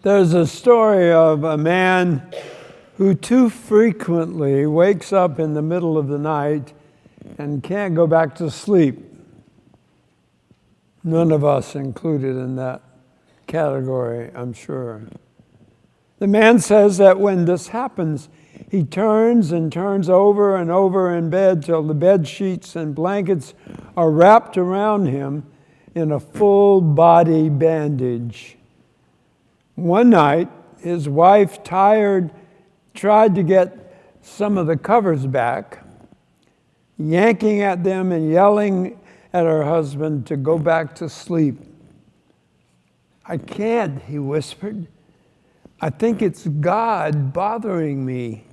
There's a story of a man who too frequently wakes up in the middle of the night and can't go back to sleep. None of us included in that category, I'm sure. The man says that when this happens, he turns and turns over and over in bed till the bed sheets and blankets are wrapped around him in a full body bandage. One night, his wife, tired, tried to get some of the covers back, yanking at them and yelling at her husband to go back to sleep. "I can't," he whispered. "I think it's God bothering me."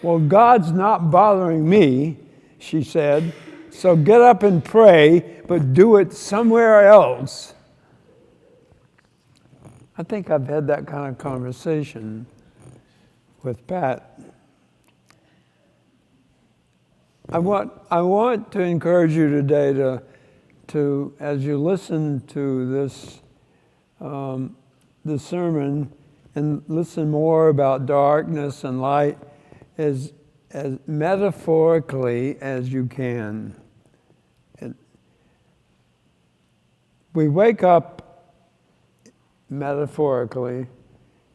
"Well, God's not bothering me," she said, "so get up and pray, but do it somewhere else." I think I've had that kind of conversation with Pat. I want to encourage you today to as you listen to this sermon and listen more about darkness and light as metaphorically as you can. We wake up metaphorically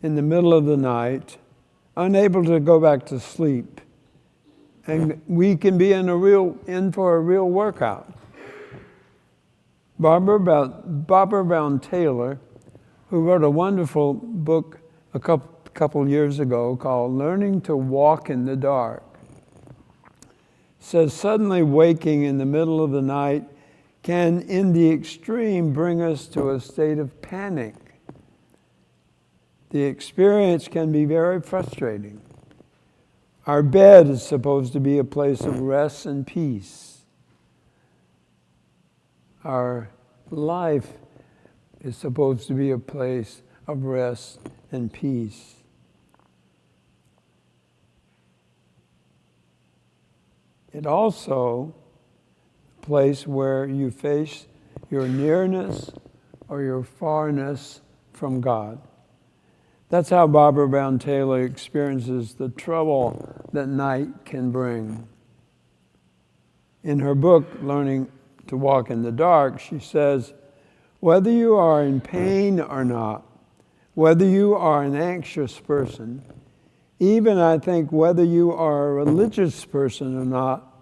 in the middle of the night, unable to go back to sleep, and we can be in for a real workout. Barbara Brown Taylor, who wrote a wonderful book a couple years ago called Learning to Walk in the Dark, says suddenly waking in the middle of the night can, in the extreme, bring us to a state of panic. The experience can be very frustrating. Our bed is supposed to be a place of rest and peace. Our life is supposed to be a place of rest and peace. It also a place where you face your nearness or your farness from God. That's how Barbara Brown Taylor experiences the trouble that night can bring. In her book, Learning to Walk in the Dark, she says, whether you are in pain or not, whether you are an anxious person, even I think whether you are a religious person or not,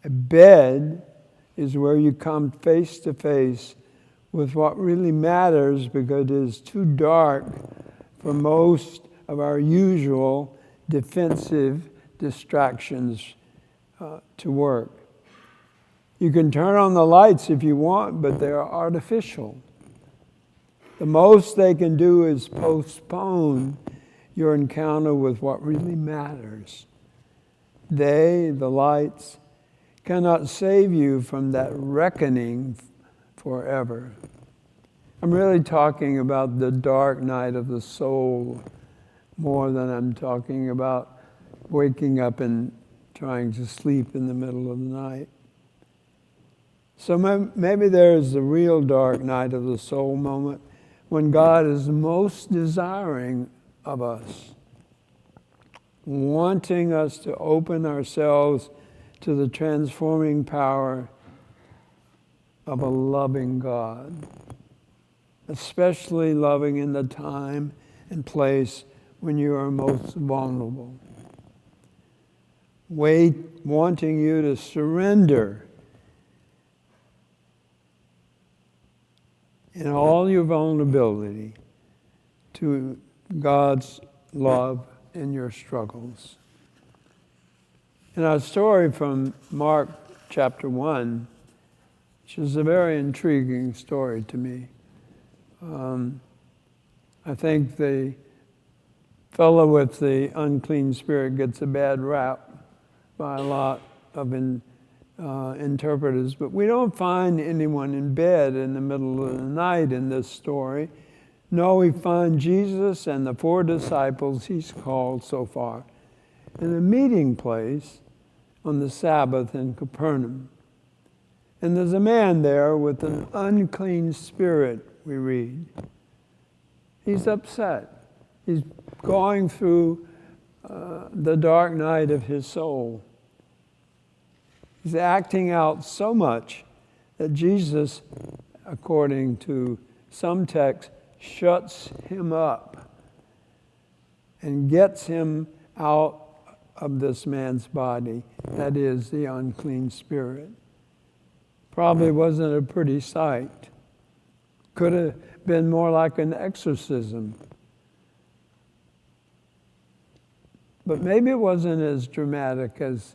a bed is where you come face to face with what really matters, because it is too dark for most of our usual defensive distractions to work. You can turn on the lights if you want, but they are artificial. The most they can do is postpone your encounter with what really matters. They, the lights, cannot save you from that reckoning forever. I'm really talking about the dark night of the soul more than I'm talking about waking up and trying to sleep in the middle of the night. So maybe there's the real dark night of the soul moment when God is most desiring of us, wanting us to open ourselves to the transforming power of a loving God, especially loving in the time and place when you are most vulnerable. Wanting you to surrender in all your vulnerability to God's love in your struggles. In our story from Mark chapter 1, which is a very intriguing story to me. I think the fellow with the unclean spirit gets a bad rap by a lot of interpreters, but we don't find anyone in bed in the middle of the night in this story. No, we find Jesus and the 4 disciples he's called so far in a meeting place on the Sabbath in Capernaum. And there's a man there with an unclean spirit, we read. He's upset. He's going through the dark night of his soul. He's acting out so much that Jesus, according to some texts, shuts him up and gets him out of this man's body, that is, the unclean spirit. Probably wasn't a pretty sight. Could have been more like an exorcism. But maybe it wasn't as dramatic as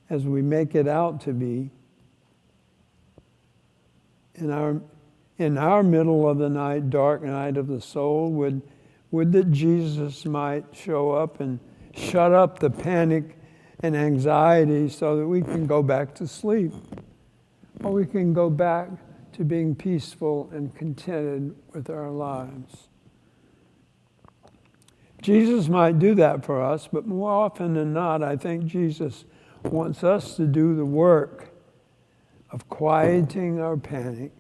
we make it out to be. In our middle of the night, dark night of the soul, would that Jesus might show up and shut up the panic and anxiety so that we can go back to sleep, or we can go back to being peaceful and contented with our lives. Jesus might do that for us, but more often than not, I think Jesus wants us to do the work of quieting our panic,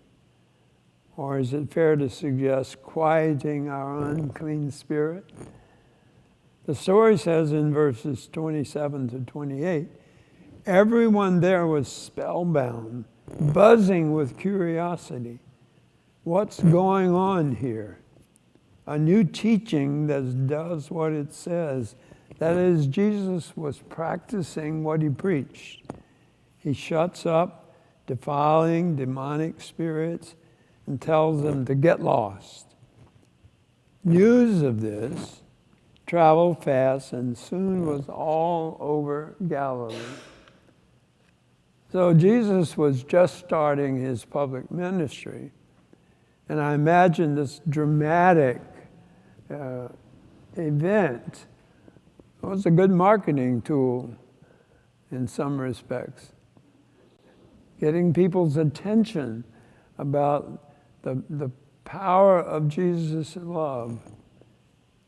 or is it fair to suggest quieting our unclean spirit? The story says in verses 27 to 28, everyone there was spellbound, buzzing with curiosity. What's going on here? A new teaching that does what it says. That is, Jesus was practicing what he preached. He shuts up defiling demonic spirits and tells them to get lost. News of this traveled fast and soon was all over Galilee. So Jesus was just starting his public ministry. And I imagine this dramatic event was a good marketing tool in some respects. Getting people's attention about the power of Jesus' love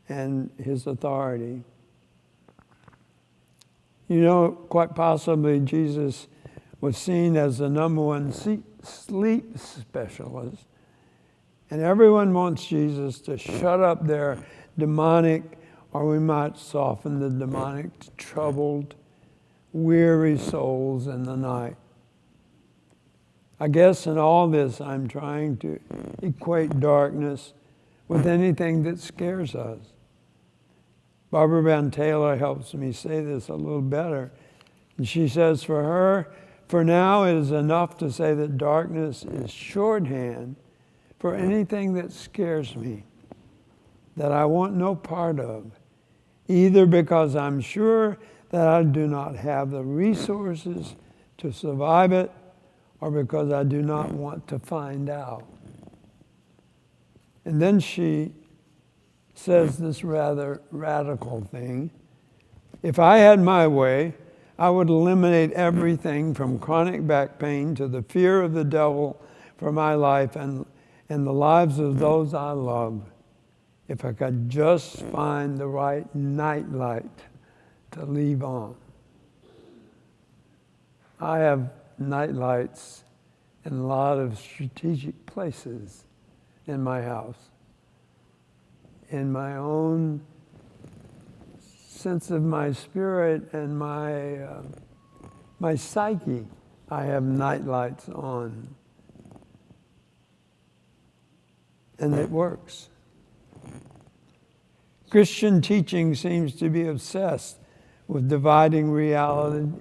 and his authority. You know, quite possibly Jesus was seen as the number one sleep specialist. And everyone wants Jesus to shut up their demonic, or we might soften the demonic, troubled, weary souls in the night. I guess in all this, I'm trying to equate darkness with anything that scares us. Barbara Van Taylor helps me say this a little better. And she says, for her, for now it is enough to say that darkness is shorthand for anything that scares me, that I want no part of, either because I'm sure that I do not have the resources to survive it, or because I do not want to find out. And then she says this rather radical thing. If I had my way, I would eliminate everything from chronic back pain to the fear of the devil for my life and the lives of those I love, if I could just find the right night light to leave on. I have night lights in a lot of strategic places in my house. In my own sense of my spirit and my psyche, I have night lights on. And it works. Christian teaching seems to be obsessed with dividing reality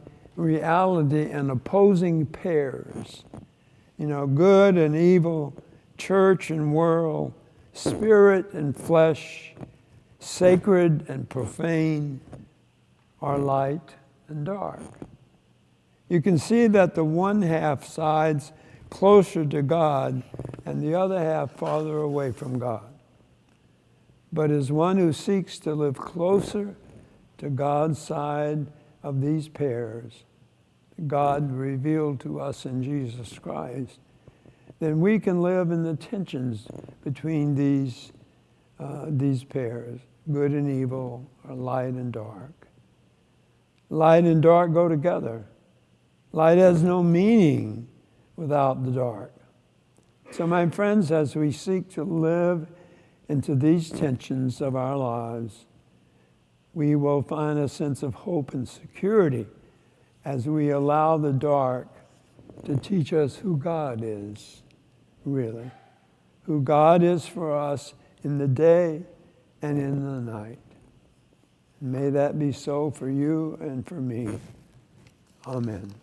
and opposing pairs. You know, good and evil, church and world, spirit and flesh, sacred and profane, are light and dark. You can see that the one half sides closer to God and the other half farther away from God. But as one who seeks to live closer to God's side of these pairs, God revealed to us in Jesus Christ, then we can live in the tensions between these pairs, good and evil, or light and dark. Light and dark go together. Light has no meaning without the dark. So, my friends, as we seek to live into these tensions of our lives, we will find a sense of hope and security as we allow the dark to teach us who God is, really. Who God is for us in the day and in the night. May that be so for you and for me. Amen.